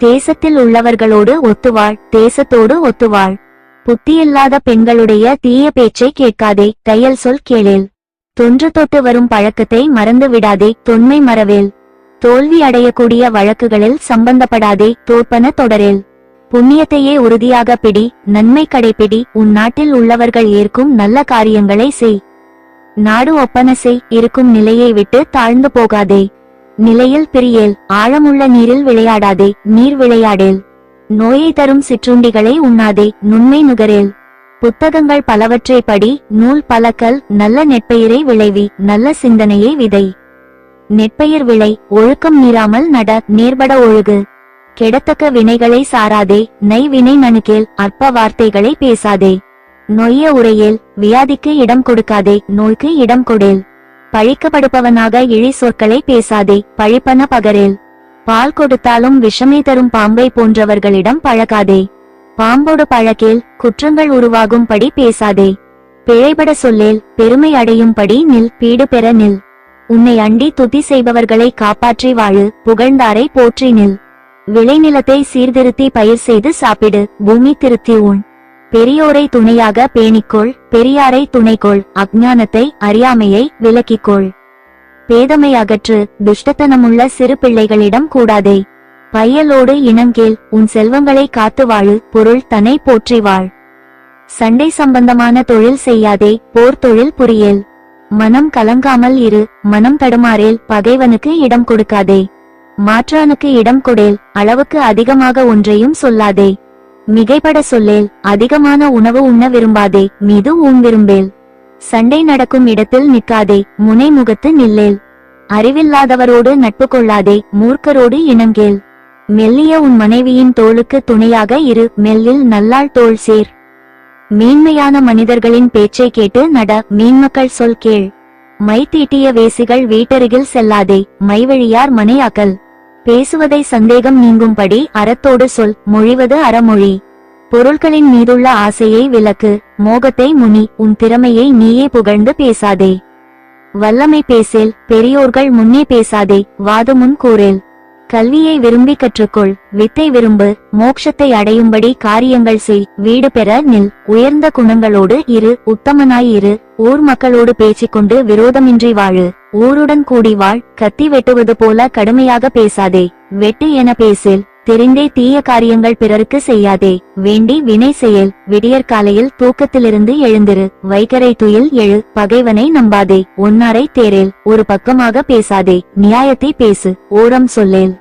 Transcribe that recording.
தேசத்தில் உள்ளவர்களோடு ஒத்துவாள், தேசத்தோடு ஒத்துவாள். புத்தியில்லாத பெண்களுடைய தீய பேச்சை கேட்காதே, தையல் சொல் கேளேல். தொன்று தொட்டு வரும் பழக்கத்தை மறந்து விடாதே, தொன்மை மறவேல். தோல்வி அடையக்கூடிய வழக்குகளில் சம்பந்தப்படாதே, தோற்பன தொடரேல். புண்ணியத்தையே உறுதியாக பிடி, நன்மை கடைபிடி. உன் நாட்டில் உள்ளவர்கள் ஏற்கும் நல்ல காரியங்களை செய். நாடு ஒப்பன செய். இருக்கும் நிலையை விட்டு தாழ்ந்து போகாதே. நிலையில் பிரியேல். ஆழமுள்ள நீரில் விளையாடாதே, நீர் விளையாடேல். நோயை தரும் சிற்றுண்டிகளை உண்ணாதே, நுண்மை நுகரேல். புத்தகங்கள் பலவற்றை படி, நூல் பலக்கல். நல்ல நெற்பயிரை விளைவி, நல்ல சிந்தனையை விதை. நெற்பயிர் விளை, ஒழுக்கம் மீறாமல் நட, நேர்பட ஒழுகு. கெடத்தக்க வினைகளை சாராதே, நை வினை நணுகேல். அற்ப வார்த்தைகளை பேசாதே, நொய்ய உரையேல். வியாதிக்கு இடம் கொடுக்காதே, நோய்க்கு இடம் கொடேல். பழிக்கப்படுபவனாக இழி சொற்களை பேசாதே, பழிப்பன பகரேல். பால் கொடுத்தாலும் விஷமே தரும் பாம்பை போன்றவர்களிடம் பழகாதே. பாம்போடு பழகேல். குற்றங்கள் உருவாகும்படி பேசாதே. பிழைபட சொல்லேல். பெருமை அடையும்படி நில், பீடு பெற நில். உன்னை அண்டி துதி செய்பவர்களை காப்பாற்றி வாழு, புகழ்ந்தாரை போற்றி நில். விளைநிலத்தை சீர்திருத்தி பயிர் செய்து சாப்பிடு, பூமி திருத்தி உண். பெரியோரை துணையாக பேணிக்கொள், பெரியாரை துணைக்கொள். அஞ்ஞானத்தை, அறியாமையை விலக்கிக்கொள். பேதமை அகற்று, துஷ்டத்தனமுள்ள சிறு பிள்ளைகளிடம் கூடாதே. பையலோடு இனங்கேல். உன் செல்வங்களை காத்து வாழு, பொருள் தன்னை போற்றி வாழ். சண்டை சம்பந்தமான தொழில் செய்யாதே, போர் தொழில் புரியேல். மனம் கலங்காமல் இரு, மனம் தடுமாறேல். பகைவனுக்கு இடம் கொடுக்காதே, மாற்றானுக்கு இடம் கொடேல். அளவுக்கு அதிகமாக ஒன்றையும் சொல்லாதே, மிகைப்பட சொல்லேல். அதிகமான உணவு உண்ண விரும்பாதே, மீது ஊன் விரும்பேல். சண்டை நடக்கும் இடத்தில் நிற்காதே, முனை முகத்து நில்லேல். அறிவில்லாதவரோடு நட்பு கொள்ளாதே, மூர்க்கரோடு இணங்கேல். மெல்லிய உன் மனைவியின் தோளுக்கு துணையாக இரு, மெல்லில் நல்லாள் தோள் சேர். மேன்மையான மனிதர்களின் பேச்சை கேட்டு நட, மீன்மக்கள் சொல் கேள். மை தீட்டிய வேசிகள் வீட்டருகில் செல்லாதே, மைவழியார் மனை அகல். பேசுவதை சந்தேகம் நீங்கும்படி அறத்தோடு சொல், மொழிவது அறமொழி. பொருள்களின் மீதுள்ள ஆசையை விலக்கு, மோகத்தை முனி. உன் திறமையை நீயே புகழ்ந்து பேசாதே, வல்லமை பேசேல். பெரியோர்கள் முன்னே பேசாதே, வாதுமுன் கூறேல். கல்வியை விரும்பி கற்றுக்கொள், வித்தை விரும்பு. மோட்சத்தை அடையும்படி காரியங்கள் செய், வீடு பெற நில். உயர்ந்த குணங்களோடு இரு, உத்தமனாய் இரு. ஊர் மக்களோடு பேசிக்கொண்டு விரோதமின்றி வாழு, ஊருடன் கூடி வாழ். கத்தி வெட்டுவது போல கடுமையாக பேசாதே, வெட்டு என பேசேல். தெரிந்தே தீய காரியங்கள் பிறருக்கு செய்யாதே, வேண்டி வினை செயல். விடியற்காலையில் தூக்கத்திலிருந்து எழுந்திரு, வைகரை துயில் எழு. பகைவனை நம்பாதே, ஒன்னாரை தேரேல். ஒரு பக்கமாக பேசாதே, நியாயத்தை பேசு, ஓரம் சொல்லேல்.